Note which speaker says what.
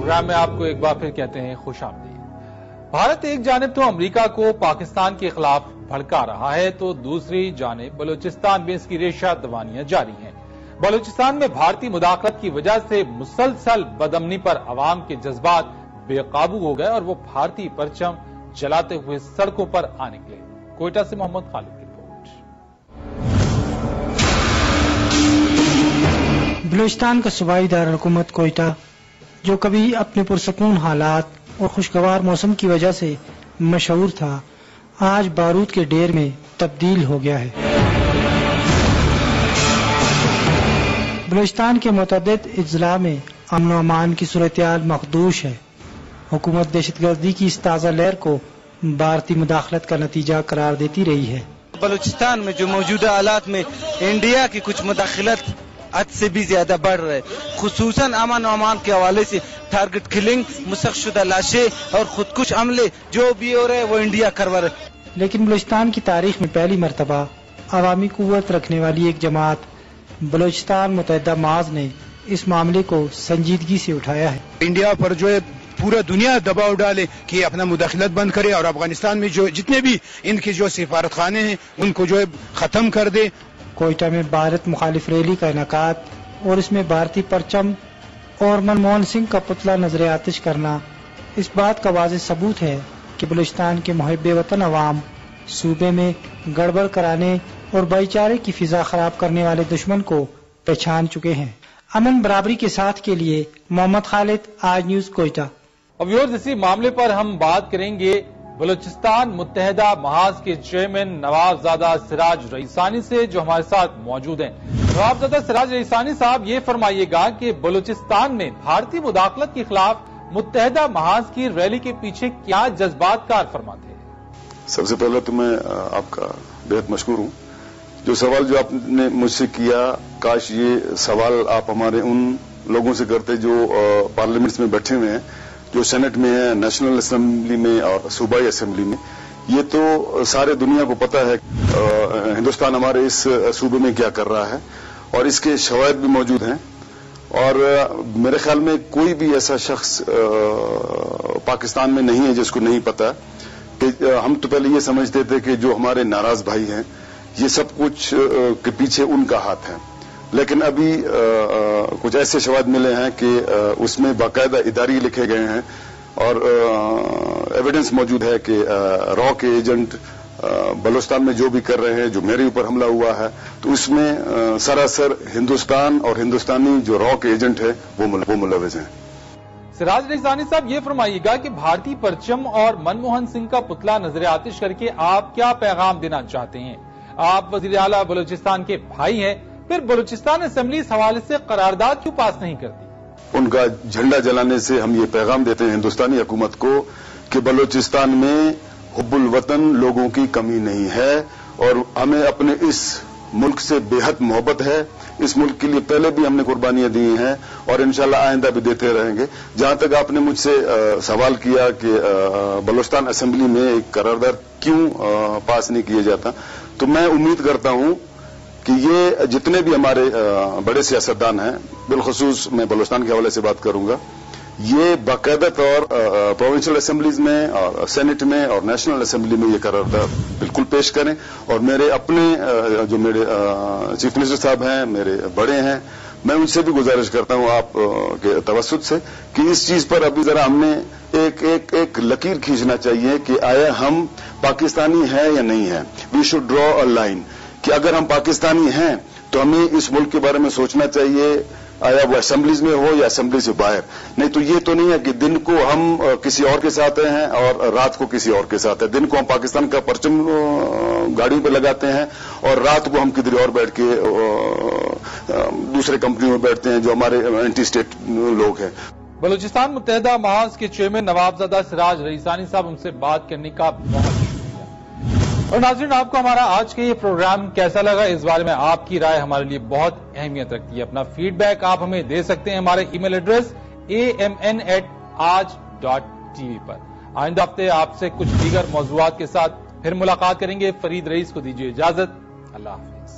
Speaker 1: Programme में आपको एक बार फिर कहते हैं खुश आमदीद। भारत एक जानिब तो अमेरिका को पाकिस्तान के खिलाफ भड़का रहा है तो दूसरी जानिब बलूचिस्तान में इसकी रेशा दवानियां जारी हैं। बलूचिस्तान में भारतीय मुदाखलत की वजह से मुसलसल बदअमनी पर अवाम के जज्बात बेकाबू हो गए और वो भारतीय परचम जलाते हुए सड़कों पर आ निकले। कोयटा से मोहम्मद खालिद की रिपोर्ट।
Speaker 2: बलूचिस्तान का सूबाई दारुल-हुकूमत कोयटा, जो कभी अपने पुरसकून हालात और खुशगवार मौसम की वजह से मशहूर था, आज बारूद के ढेर में तब्दील हो गया है। बलूचिस्तान के मुतअद्दिद अजला में अमन व अमान की सूरत-ए-हाल मखदूश है। हुकूमत दहशतगर्दी की इस ताज़ा लहर को भारतीय मुदाखलत का नतीजा करार देती रही है।
Speaker 3: बलूचिस्तान में जो मौजूदा हालात में इंडिया की कुछ मुदाखलत हद से भी ज्यादा बढ़ रहे, खुसूसन अमन व अमान के हवाले से टारगेट किलिंग, मुसख्शुदा लाशें और खुदकुश हमले जो भी हो रहे वो इंडिया करवा रहे।
Speaker 2: लेकिन बलूचिस्तान की तारीख में पहली मरतबा अवामी कुव्वत रखने वाली एक जमात बलूचिस्तान मुत्तहिदा माज ने इस मामले को संजीदगी से उठाया है।
Speaker 4: इंडिया पर जो है पूरा दुनिया दबाव डाले कि अपना मुदाखलत बंद करे और अफगानिस्तान में जो जितने भी इनके जो सिफारत खाने हैं उनको जो है खत्म कर दे।
Speaker 2: कोयटा में भारत मुखालिफ रैली का इनेकाद और इसमें भारतीय परचम और मनमोहन सिंह का पुतला नजर आतिश करना इस बात का वाज़ेह सबूत है कि बलूचिस्तान के मुहिब्बे वतन अवाम सूबे में गड़बड़ कराने और भाईचारे की फिजा खराब करने वाले दुश्मन को पहचान चुके हैं। अमन बराबरी के साथ के लिए मोहम्मद खालिद, आज न्यूज कोयटा।
Speaker 1: अब व्यूअर्स, इसी मामले पर हम बात करेंगे बलूचिस्तान मुत्तहिदा महाज के चेयरमैन नवाबजादा सिराज रईसानी से, जो हमारे साथ मौजूद हैं। नवाबजादा सिराज रईसानी साहब, ये फरमाइएगा कि बलूचिस्तान में भारतीय मुदाखलत के खिलाफ मुत्तहिदा महाज की रैली के पीछे क्या जज्बात कार फरमाते हैं?
Speaker 5: सबसे पहले तो मैं आपका बेहद मशकूर हूँ। जो सवाल जो आपने मुझसे किया, काश ये सवाल आप हमारे उन लोगों से करते जो पार्लियामेंट्स में बैठे हुए हैं, जो सेनेट में है, नेशनल असेंबली में और सूबाई असेंबली में। ये तो सारे दुनिया को पता है हिंदुस्तान हमारे इस सूबे में क्या कर रहा है और इसके शवाहिद भी मौजूद हैं। और मेरे ख्याल में कोई भी ऐसा शख्स पाकिस्तान में नहीं है जिसको नहीं पता कि हम तो पहले ये समझते थे कि जो हमारे नाराज भाई हैं ये सब कुछ के पीछे उनका हाथ है, लेकिन अभी कुछ ऐसे शवाहिद मिले हैं कि उसमें बाकायदा इदारी लिखे गए हैं और एविडेंस मौजूद है कि रॉ के एजेंट बलूचिस्तान में जो भी कर रहे हैं, जो मेरे ऊपर हमला हुआ है, तो उसमें सरासर हिंदुस्तान और हिंदुस्तानी जो रॉ के एजेंट है वो मुलविस हैं।
Speaker 1: सिराज रईसानी साहब, ये फरमाइएगा कि भारतीय परचम और मनमोहन सिंह का पुतला नजर आतिश करके आप क्या पैगाम देना चाहते हैं? आप वजीर आला बलूचिस्तान के भाई हैं, फिर बलूचिस्तान असेंबली इस हवाले से करारदाद क्यों पास नहीं करती?
Speaker 5: उनका झंडा जलाने से हम ये पैगाम देते हैं हिंदुस्तानी हुकूमत को कि बलूचिस्तान में हुब्बुल वतन लोगों की कमी नहीं है और हमें अपने इस मुल्क से बेहद मोहब्बत है। इस मुल्क के लिए पहले भी हमने कुर्बानियां दी हैं और इंशाल्लाह आइंदा भी देते रहेंगे। जहां तक आपने मुझसे सवाल किया कि बलूचिस्तान असेंबली में एक करारदाद क्यों पास नहीं किया जाता, तो मैं उम्मीद करता हूं कि ये जितने भी हमारे बड़े सियासतदान हैं, बिलखसूस मैं बलूचिस्तान के हवाले से बात करूंगा, ये बाकायदा तौर प्रोविंशियल असेंबलीज में और सेनेट में और नेशनल असेंबली में ये करारदाद बिल्कुल पेश करें। और मेरे अपने जो मेरे चीफ मिनिस्टर साहब हैं, मेरे बड़े हैं, मैं उनसे भी गुजारिश करता हूं आप के तवस्सुत से कि इस चीज पर अभी जरा हमने एक लकीर खींचना चाहिए कि आया हम पाकिस्तानी है या नहीं है। We should draw a line कि अगर हम पाकिस्तानी हैं तो हमें इस मुल्क के बारे में सोचना चाहिए, आया वो असेंबलीज में हो या असेंबली से बाहर। नहीं तो ये तो नहीं है कि दिन को हम किसी और के साथ हैं और रात को किसी और के साथ है। दिन को हम पाकिस्तान का परचम गाड़ियों पे लगाते हैं और रात को हम किधर और बैठ के दूसरे कंपनी में बैठते हैं जो हमारे एंटी स्टेट लोग हैं।
Speaker 1: बलूचिस्तान मुत्तहिदा महाज के चेयरमैन नवाबजादा सिराज रईसानी साहब, उनसे बात करने का बहुत शुक्रिया। और नाज़रीन, आपको हमारा आज का ये प्रोग्राम कैसा लगा, इस बारे में आपकी राय हमारे लिए बहुत अहमियत रखती है। अपना फीडबैक आप हमें दे सकते हैं हमारे ईमेल एड्रेस amn@aaj.tv पर। आइंदा हफ्ते आपसे कुछ दीगर मौज़ूआत के साथ फिर मुलाकात करेंगे। फरीद रईस को दीजिए इजाजत। अल्लाह हाफिज।